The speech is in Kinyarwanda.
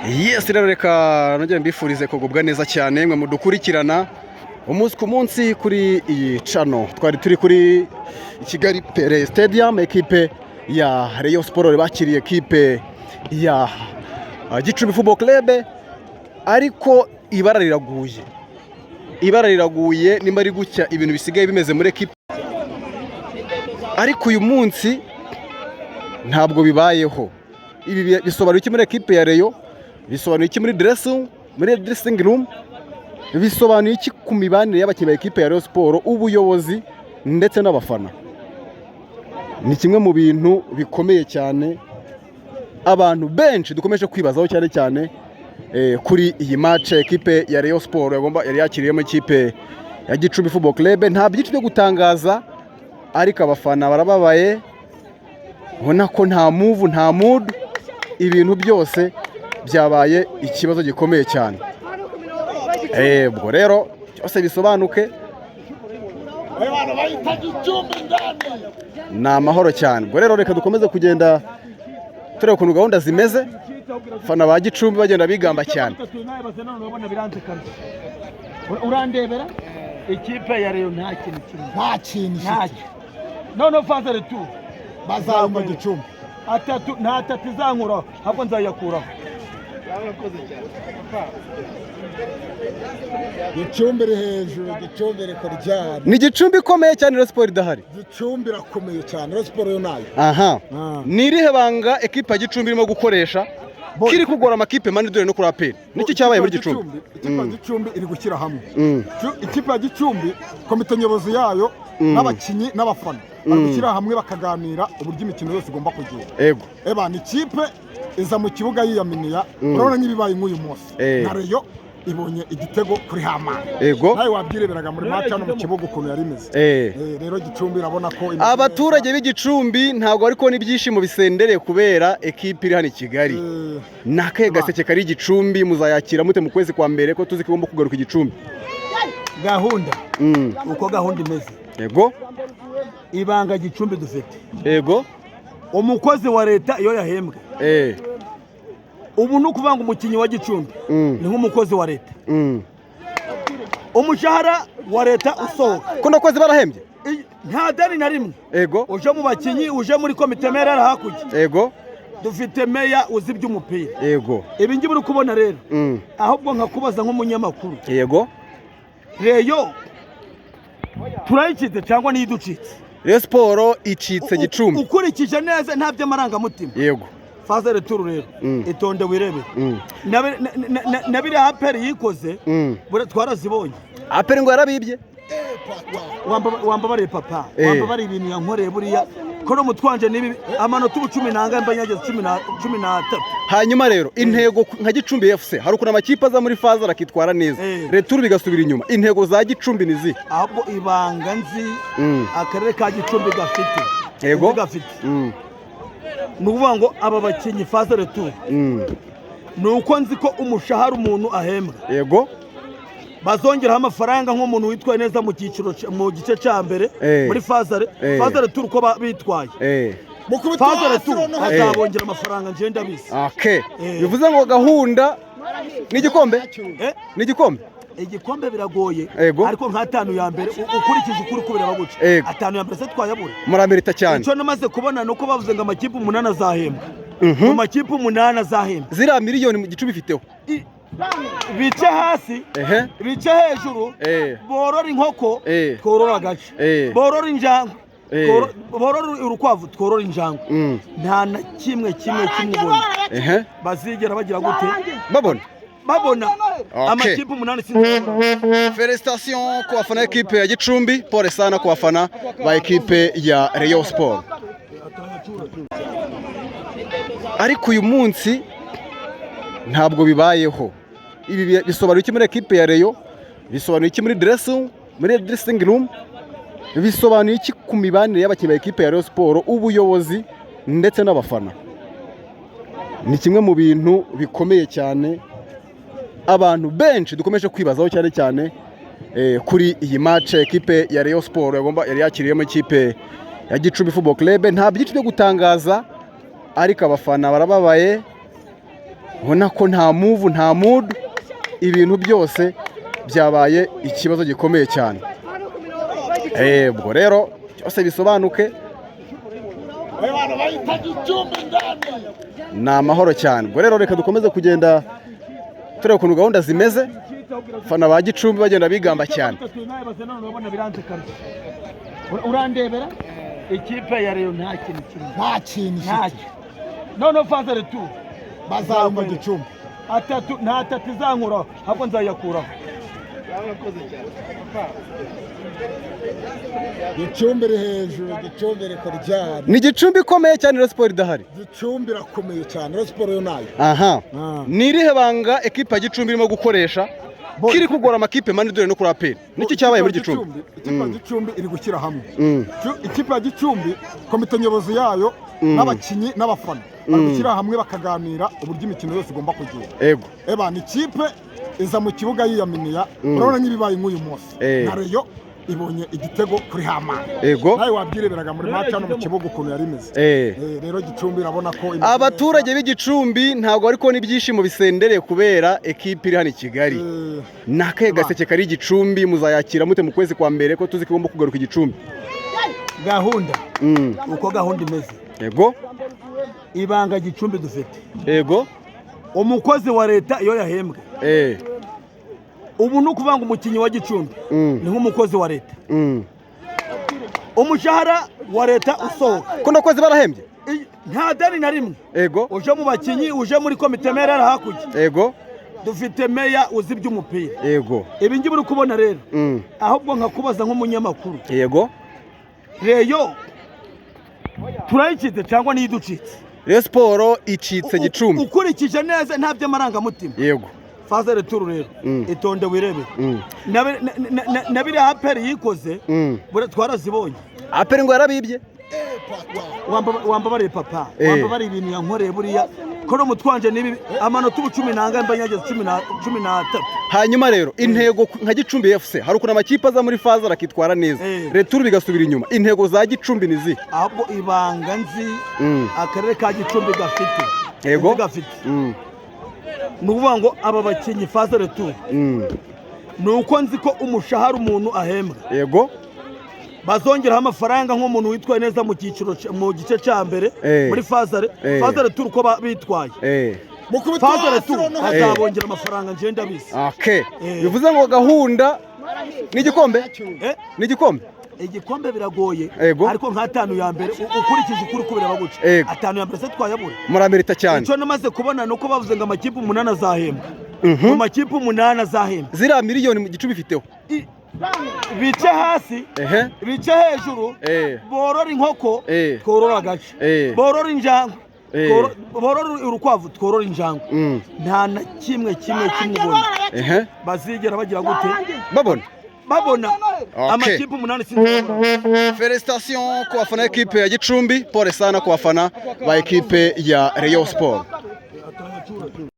Yes, rero reka nongere mbifurize kugubwa neza cyane mwe mudukurikirana umunsi ku munsi kuri iyi channel. Twari turi kuri Kigali Pele Stadium, ekipe ya Rayon Sport bakiriye ekipe ya Gicumbi Football Club, ariko ibara riraguye nimba ari gucya ibintu bisigaye bimeze muri ekipe, ariko uyu munsi ntabwo bibayeho. Ibi bisobanura iki muri ekipe ya Rayon? Bisobanuye iki muri dressing room? Bisobanuye iki ku mibanire y'abakinnyi ba ekipe ya Rayon Sport, ubuyobozi ndetse n'abafana? Ni kimwe mu bintu bikomeye cyane abantu benshi dukomeje kwibazaho cyane kuri iyi match ekipe ya Rayon Sport yari yakiriyemo ekipe ya Gicumbi Football Club. Nta byinshi byo gutangaza, ariko abafana barababaye, ubona ko nta move nta mood, ibintu byose byabaye ikibazo gikomeye cyane. Ubwo rero cyose bisobanuke ni amahoro cyane. Ubwo rero reka dukomeze kugenda tureba ukuntu gahunda zimeze, fana ba Gicumbi bagenda bigamba cyane. Urandebera ikipe ya Rayon nta kintu none fazere tu bazamba Gicumbi nta tatu izankuraho, ahubwo nzayakuraho. Gicumbi iri hejuru, Gicumbi iri kuryana. Ni Gicumbi ikomeye cyane, Rayon Sport idahari. Gicumbi irakomeye cyane, Rayon Sport yo nayo. Aha. Ni irihe banga ekipa ya Gicumbi irimo gukoresha kiri kugora amakipe mani dore no kuri APR? Niki cyabaye muri Gicumbi? Ikipe ya Gicumbi iri gushyira hamwe. Ikipe ya Gicumbi, komite nyobozi yayo n'abakinyi n'abafana bari gushyira hamwe bakaganira uburyo imikino yose igomba kugenda. Yego. Ni ikipe iza mu kibuga yiyaminiya, urabona nk'ibibaye nk'uyu munsi. Na Rayon ibonye igitego kuri Hamana. Yego. Nawe wabyireberaga muri match hano mu kibuga ukuntu yari imeze. Rero Gicumbi irabona ko abaturage b'Igicumbi ntabwo ariko n'ibyishimo bisendereye kubera ekipe iri hano i Kigali. Nakaye gaseke kari Gicumbi muzayakira mute mu kwezi kwa mbere ko tuzi ko igomba kugaruka Igicumbi? Gahunda uko gahunda imeze. Yego. Ibanga Gicumbi dufite. Yego. Umukozi wa leta iyo yahembwe, ubu nukuvanga umukinyi wa Gicumbi ni nk'umukozi wa leta. Umushahara wa leta usohoka ko nakozi barahembye nta dani na rimwe. Yego. Uje mu bakinyi, uje muri komite mera hakurya. Yego. Dufite meya uzi by'umupira. Yego. Ibi ngibi uri kubona rero, ahubwo nkakubaza nk'umunyamakuru. Yego. Rayon turayicitse cyangwa niducitse? Rayon Sport icitse Gicumbi ukurikije neza nta by'amarangamutima. Yego. Fazere turu rero itonde wirebe nabiri APR yikoze bure twarazibonye. APR ngo yarabibye wamba bari papa, wamba bari ibintu yankoreye buriya kono mutwanje nibi amanota 10 nanga mbanyageze 13. Hanyuma rero intego nka Gicumbi FC hari ukuna amakipe aza muri faza rakitwara neza, returu bigasubira inyuma. Intego za Gicumbi nizi ahubwo ibanga nzi akarere ka Gicumbi gafite. Yego. Gafite nuvuga ngo aba bakinyi faza returu nuko nzi ko umushahara umuntu ahembwa. Yego. Bazongeraho amafaranga nk'umuntu witwaye neza mu cyiciro mu gice cya mbere muri fazare turu ko bitwaye. Fazare turu azabongera amafaranga nje ndabizi. Bivuze ngo gahunda ni igikombe. Ni igikombe. Igikombe biragoye, ariko nka 5 ya mbere ukurikije ukuri kubireba guca 5 ya mbere se twayabura muramerita cyane. Icyo namaze kubona nuko bavuze ngo amakipe 8 azahembwa. Mu makipe 8 azahembwa zira miliyoni mu Gicumbi ifiteho. Bice hasi, bice hejuru, borora inkoko, tworora agace, borora injangwe, borora urukwavu, tworora injangwe. Nta na kimwe kimubona. Bazigera bagira gute babona amakipe 8 sinzi. Félicitations ku bafana ekipe ya Gicumbi, pole sana ku bafana ba ekipe ya Rayon Sport. Ariko uyu munsi ntabwo bibayeho. Ibi bisobanuye iki muri ekipe ya Rayon? Bisobanuye iki muri dressing room? Bisobanuye iki ku mibanire y'abakinnyi ba ekipe ya Rayon Sport, ubuyobozi ndetse n'abafana? Ni kimwe mu bintu bikomeye cyane abantu benshi dukomeje kwibazaho cyane kuri iyi match ekipe ya Rayon Sport yari yakiriyemo ekipe ya Gicumbi Football Club. Nta byinshi byo gutangaza, ariko abafana barababaye, ubona ko nta move nta mood, ibintu byose byabaye ikibazo gikomeye cyane. Ubwo rero cyose bisobanuke, ni amahoro cyane. Ubwo rero reka dukomeze kugenda tureba ukuntu gahunda zimeze, fana ba Gicumbi bagenda bigamba cyane. Urandebera ikipe ya Rayon nta kintu kimwe, nta kintu none faza retu bazamba Gicumbi nta tatu izankuraho, ahubwo nzayakuraho. Gicumbi iri hejuru, Gicumbi iri kuryana. Ni Gicumbi ikomeye cyane, Rayon Sport idahari. Gicumbi irakomeye cyane, Rayon Sport yo nayo. Aha, ni irihe banga ekipa ya Gicumbi irimo gukoresha kiri kugora amakipe mani dore no kuri APR? Niki cyabaye muri Gicumbi? Ikipe ya Gicumbi iri gushyira hamwe. Ikipe ya Gicumbi, komite nyobozi yayo n'abakinyi n'abafana bari gushyira hamwe bakaganira uburyo imikino yose igomba kugenda. Ego. Eba ni ikipe iza mu kibuga yiyaminiya, urabona nk'ibibaye nk'uyu munsi. Na Rayon ibonye igitego kuri Hamana. Ego. Nawe wabyireberaga muri match hano mu kibuga ukuntu yari imeze. Rero Gicumbi irabona ko abaturage b'Igicumbi ntabwo ariko n'ibyishimo bisendereye kubera ekipe iri hano i Kigali. Nakaye gaseke kari Gicumbi muzayakira mute mu kwezi kwa mbere ko tuzi ko igomba kugaruka Igicumbi? Gahunda uko gahunda imeze. Ego. Ibanga Gicumbi dufite. Ego. Umukozi wa leta iyo yahembwe. Ubu nukuvuga ngo umukinyi wa Gicumbi ni nk'umukozi wa leta. Umushahara wa leta usohoka. Ko nakozi barahembye? Nta deni na rimwe. Ego. Uje mu bakinyi, uje muri komite mera hakurya. Ego. Dufite meya uzi by'umupira. Ego. Ibi ngibi uri kubona rero. Ahubwo nkakubaza nk'umunyamakuru. Ego. Rayon turayicitse cyangwa niducitse? Rayon Sport icitse Gicumbi. Ukurikije neza nta by'amarangamutima. Yego. Faza returu rero itonde wirebe. Nabiri APR yikoze twarazibonye. APR ngo yarabibye. Wamba bare papa, wamba bare ibintu yankoreye buriya ko no mutwanje nibi amanota 10 nanga mbanyageze 13. Hanyuma rero intego nka Gicumbi FC hari ukuntu amakipe aza muri faza rakitwara neza, returu bigasubira inyuma. Intego za Gicumbi nizi ahubwo ibanga nzi akarere ka Gicumbi gafite. Ego gafite. Nukuvuga ngo aba bakinyi faza returu nuko nzi ko umushahara umuntu ahembwa. Yego. Bazongeraho amafaranga nk'umuntu witwaye neza mu cyiciro mu gice cya mbere muri faza returu uko bitwaye. Faza returu azabongera amafaranga ngenda bise. Bivuze ngo gahunda ni igikombe? Ni igikombe? Igikombe biragoye ariko nka 5 ya mbere ukurikije ukuri kubireba guca 5 ya mbere se twayabura muri Amerika cyane. Icyo namaze kubona nuko bavuze ngo amakipe 8 azahembwa. Mu makipe 8 azahembwa. Zira miliyoni mu Gicumbi ifiteho. Bice hasi, bice hejuru, borora inkoko, tworora agace. Borora injangwe, borora urukwavu, tworora injangwe. Nta na kimwe kimubona. Bazigera bagira gute? Babona amakipe 8 sinzi. Félicitations ku bafana ekipe ya Gicumbi, pole sana ku bafana ba ekipe ya Rayon Sport.